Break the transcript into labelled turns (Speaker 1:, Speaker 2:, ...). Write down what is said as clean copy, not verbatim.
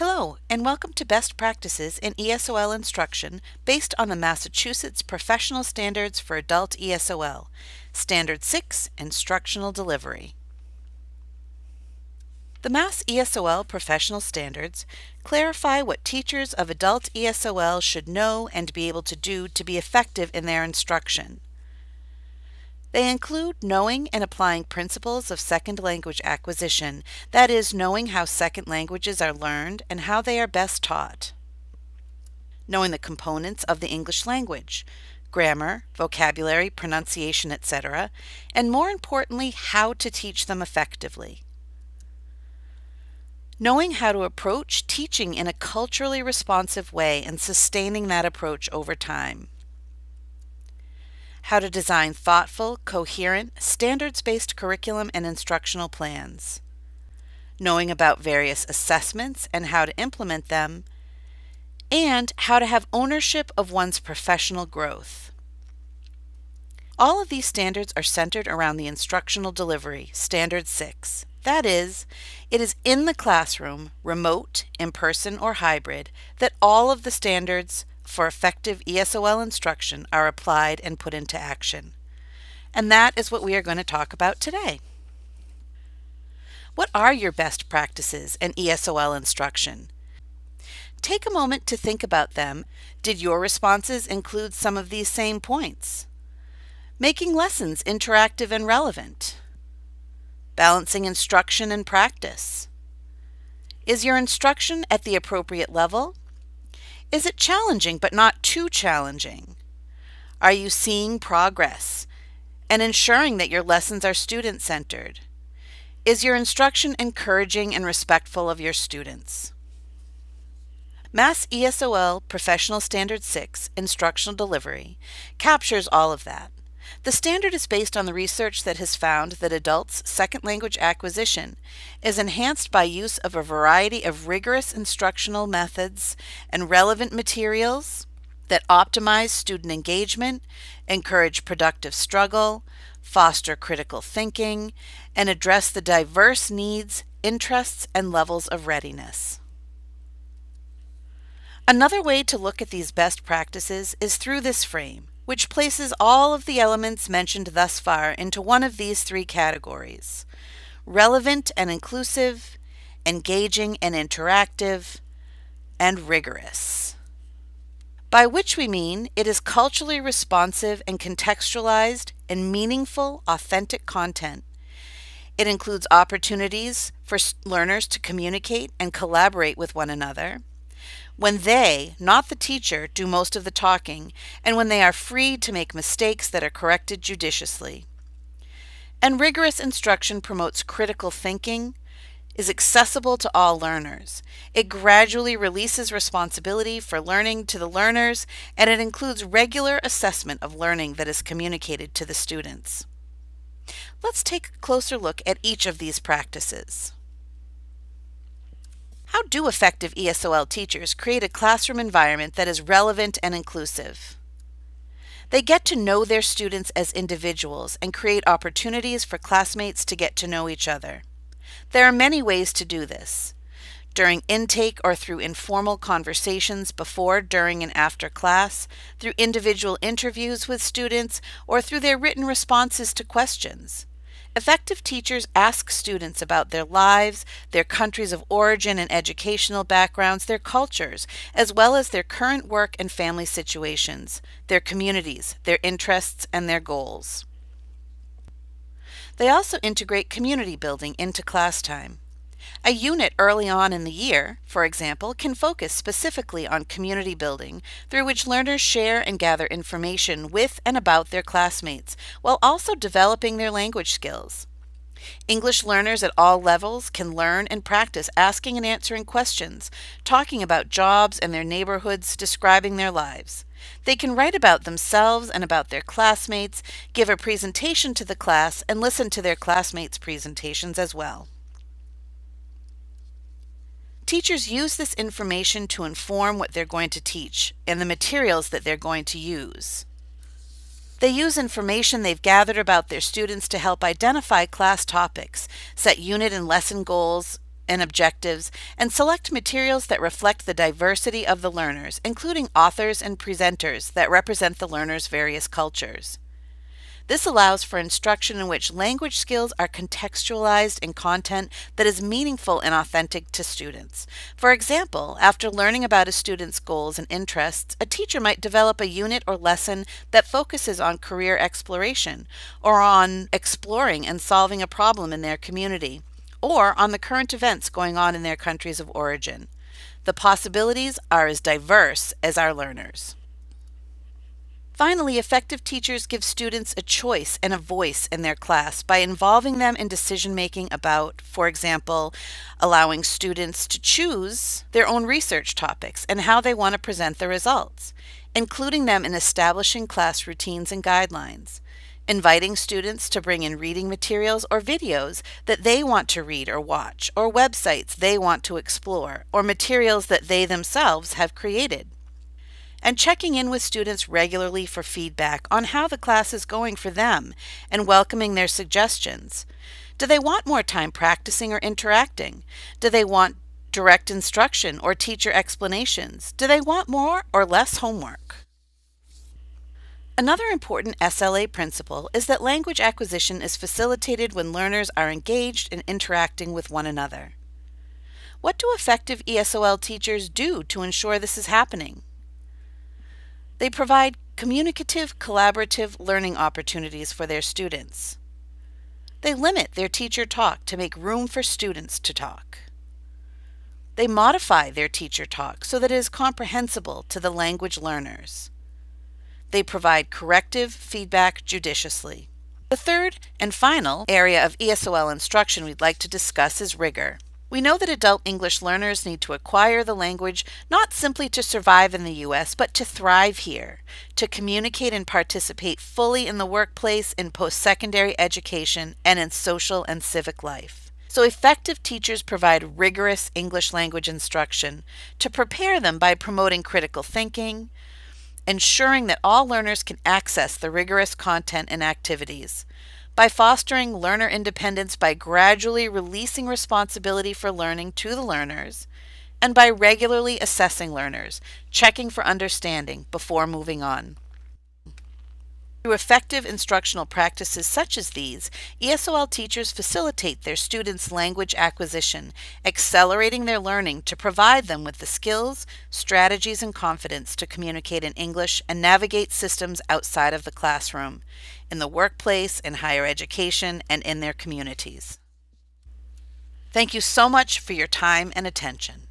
Speaker 1: Hello, and welcome to Best Practices in ESOL Instruction based on the Massachusetts Professional Standards for Adult ESOL, Standard 6, Instructional Delivery. The Mass ESOL Professional Standards clarify what teachers of adult ESOL should know and be able to do to be effective in their instruction. They include knowing and applying principles of second language acquisition, that is, knowing how second languages are learned and how they are best taught. Knowing the components of the English language, grammar, vocabulary, pronunciation, etc., and more importantly, how to teach them effectively. Knowing how to approach teaching in a culturally responsive way and sustaining that approach over time. How to design thoughtful, coherent, standards-based curriculum and instructional plans. Knowing about various assessments and how to implement them. And how to have ownership of one's professional growth. All of these standards are centered around the instructional delivery, Standard 6. That is, it is in the classroom, remote, in-person, or hybrid, that all of the standards for effective ESOL instruction are applied and put into action. And that is what we are going to talk about today. What are your best practices in ESOL instruction? Take a moment to think about them. Did your responses include some of these same points? Making lessons interactive and relevant. Balancing instruction and practice. Is your instruction at the appropriate level? Is it challenging but not too challenging? Are you seeing progress and ensuring that your lessons are student-centered? Is your instruction encouraging and respectful of your students? Mass ESOL Professional Standard 6 Instructional Delivery captures all of that. The standard is based on the research that has found that adults' second language acquisition is enhanced by use of a variety of rigorous instructional methods and relevant materials that optimize student engagement, encourage productive struggle, foster critical thinking, and address the diverse needs, interests, and levels of readiness. Another way to look at these best practices is through this frame, which places all of the elements mentioned thus far into one of these three categories: relevant and inclusive, engaging and interactive, and rigorous. By which we mean it is culturally responsive and contextualized in meaningful, authentic content. It includes opportunities for learners to communicate and collaborate with one another, when they, not the teacher, do most of the talking, and when they are free to make mistakes that are corrected judiciously. And rigorous instruction promotes critical thinking, is accessible to all learners. It gradually releases responsibility for learning to the learners, and it includes regular assessment of learning that is communicated to the students. Let's take a closer look at each of these practices. How do effective ESOL teachers create a classroom environment that is relevant and inclusive? They get to know their students as individuals and create opportunities for classmates to get to know each other. There are many ways to do this. During intake or through informal conversations before, during, and after class, through individual interviews with students, or through their written responses to questions. Effective teachers ask students about their lives, their countries of origin and educational backgrounds, their cultures, as well as their current work and family situations, their communities, their interests, and their goals. They also integrate community building into class time. A unit early on in the year, for example, can focus specifically on community building, through which learners share and gather information with and about their classmates, while also developing their language skills. English learners at all levels can learn and practice asking and answering questions, talking about jobs and their neighborhoods, describing their lives. They can write about themselves and about their classmates, give a presentation to the class, and listen to their classmates' presentations as well. Teachers use this information to inform what they're going to teach and the materials that they're going to use. They use information they've gathered about their students to help identify class topics, set unit and lesson goals, and objectives, and select materials that reflect the diversity of the learners, including authors and presenters that represent the learners' various cultures. This allows for instruction in which language skills are contextualized in content that is meaningful and authentic to students. For example, after learning about a student's goals and interests, a teacher might develop a unit or lesson that focuses on career exploration, or on exploring and solving a problem in their community, or on the current events going on in their countries of origin. The possibilities are as diverse as our learners. Finally, effective teachers give students a choice and a voice in their class by involving them in decision making about, for example, allowing students to choose their own research topics and how they want to present the results, including them in establishing class routines and guidelines, inviting students to bring in reading materials or videos that they want to read or watch, or websites they want to explore, or materials that they themselves have created, and checking in with students regularly for feedback on how the class is going for them and welcoming their suggestions. Do they want more time practicing or interacting? Do they want direct instruction or teacher explanations? Do they want more or less homework? Another important SLA principle is that language acquisition is facilitated when learners are engaged in interacting with one another. What do effective ESOL teachers do to ensure this is happening? They provide communicative, collaborative learning opportunities for their students. They limit their teacher talk to make room for students to talk. They modify their teacher talk so that it is comprehensible to the language learners. They provide corrective feedback judiciously. The third and final area of ESOL instruction we'd like to discuss is rigor. We know that adult English learners need to acquire the language not simply to survive in the U.S., but to thrive here, to communicate and participate fully in the workplace, in post-secondary education, and in social and civic life. So effective teachers provide rigorous English language instruction to prepare them by promoting critical thinking, ensuring that all learners can access the rigorous content and activities, by fostering learner independence by gradually releasing responsibility for learning to the learners, and by regularly assessing learners, checking for understanding before moving on. Through effective instructional practices such as these, ESOL teachers facilitate their students' language acquisition, accelerating their learning to provide them with the skills, strategies, and confidence to communicate in English and navigate systems outside of the classroom, in the workplace, in higher education, and in their communities. Thank you so much for your time and attention.